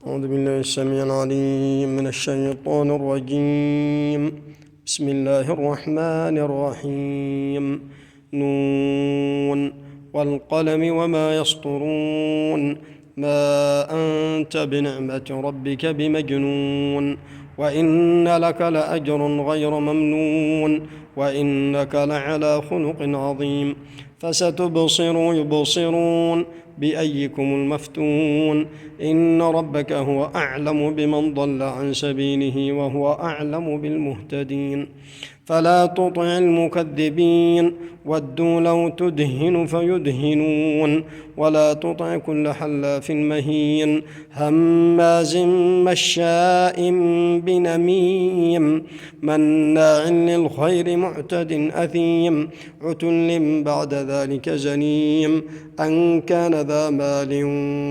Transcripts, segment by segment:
أعوذ بالله السميع العليم من الشيطان الرجيم. بسم الله الرحمن الرحيم. نون والقلم وما يسطرون. ما أنت بنعمة ربك بمجنون. وإن لك لأجر غير ممنون. وإنك لعلى خلق عظيم. فستبصر يبصرون بأيكم المفتون. إن ربك هو أعلم بمن ضل عن سبيله وهو أعلم بالمهتدين. فلا تطع المكذبين ودوا لو تدهن فيدهنون. ولا تطع كل حلاف مهين هماز مشاء بنميم مناع للخير معتد أثيم عتل بعد ذلك زنيم أن كان ذا مال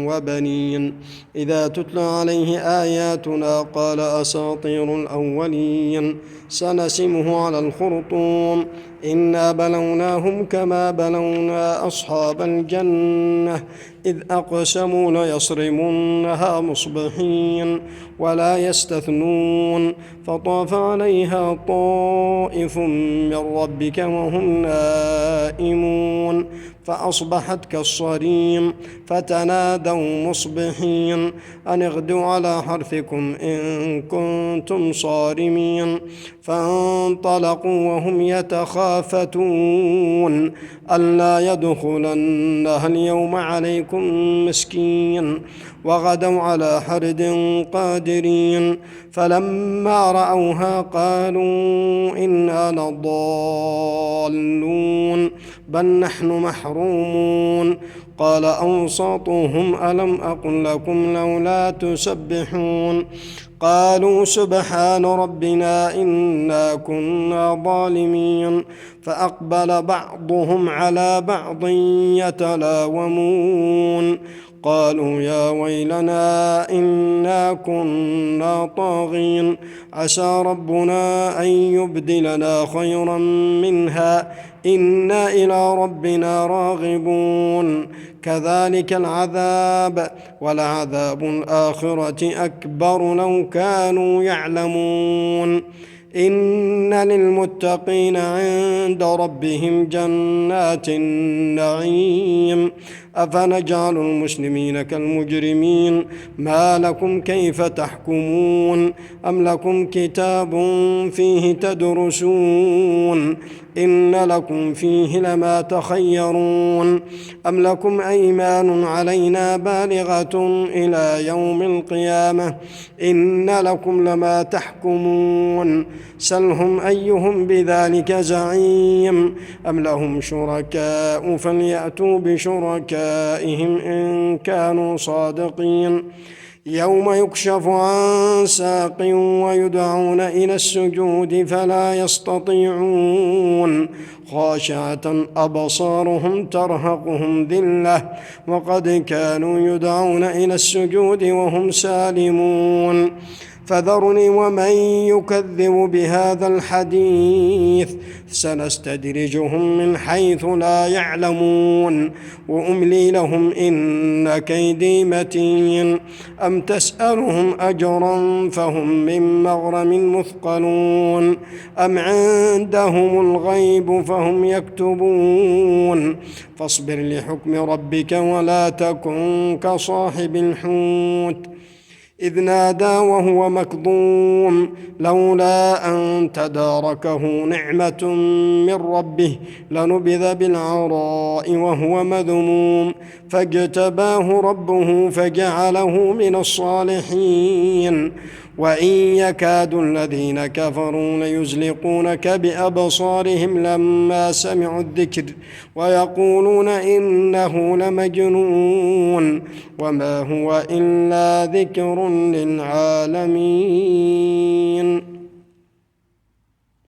وبنين. إذا تتلى عليه آياتنا قال أساطير الأولين سنسمه على الخرطوم. إنا بلوناهم كما بلونا أصحاب الجنة إذ أقسموا ليصرمنها مصبحين ولا يستثنون. فطاف عليها طائف من ربك وهم نائمون فأصبحت كالصريم. فتنادوا مصبحين أن اغدوا على حرثكم إن كنتم صارمين. فانطلقوا وهم يتخافتون ألا يدخلنها اليوم عليكم مسكين. وغدوا على حرد قادرين. فلما رأوها قالوا إنا لضالون بل نحن محرومون. قال أوسطهم ألم أقل لكم لولا تسبحون. قالوا سبحان ربنا إنا كنا ظالمين. فأقبل بعضهم على بعض يتلاومون قالوا يا ويلنا إنا كنا طاغين عسى ربنا أن يبدلنا خيرا منها إنا إلى ربنا راغبون. كذلك العذاب ولعذاب الآخرة أكبر لو كانوا يعلمون. إن للمتقين عند ربهم جنات النعيم. أفنجعل المسلمين كالمجرمين ما لكم كيف تحكمون أم لكم كتاب فيه تدرسون إن لكم فيه لما تخيرون أم لكم أيمان علينا بالغة إلى يوم القيامة إن لكم لما تحكمون. سلهم أيهم بذلك زعيم أم لهم شركاء فليأتوا بشركائهم إن كانوا صادقين. يوم يكشف عن ساق ويدعون إلى السجود فلا يستطيعون خاشعة أبصارهم ترهقهم ذلة وقد كانوا يدعون إلى السجود وهم سالمون. فذرني ومن يكذب بهذا الحديث سنستدرجهم من حيث لا يعلمون وأملي لهم إن كيدي متين. أم تسألهم أجرا فهم من مغرم مثقلون أم عندهم الغيب فهم يكتبون. فاصبر لحكم ربك ولا تكن كصاحب الحوت إذ نادى وهو مكظوم لولا أن تداركه نعمة من ربه لنبذ بالعراء وهو مذموم. فاجتباه ربه فجعله من الصالحين. وإن يكاد الذين كفروا ليزلقونك بأبصارهم لما سمعوا الذكر ويقولون إنه لمجنون وما هو إلا ذكر للعالمين.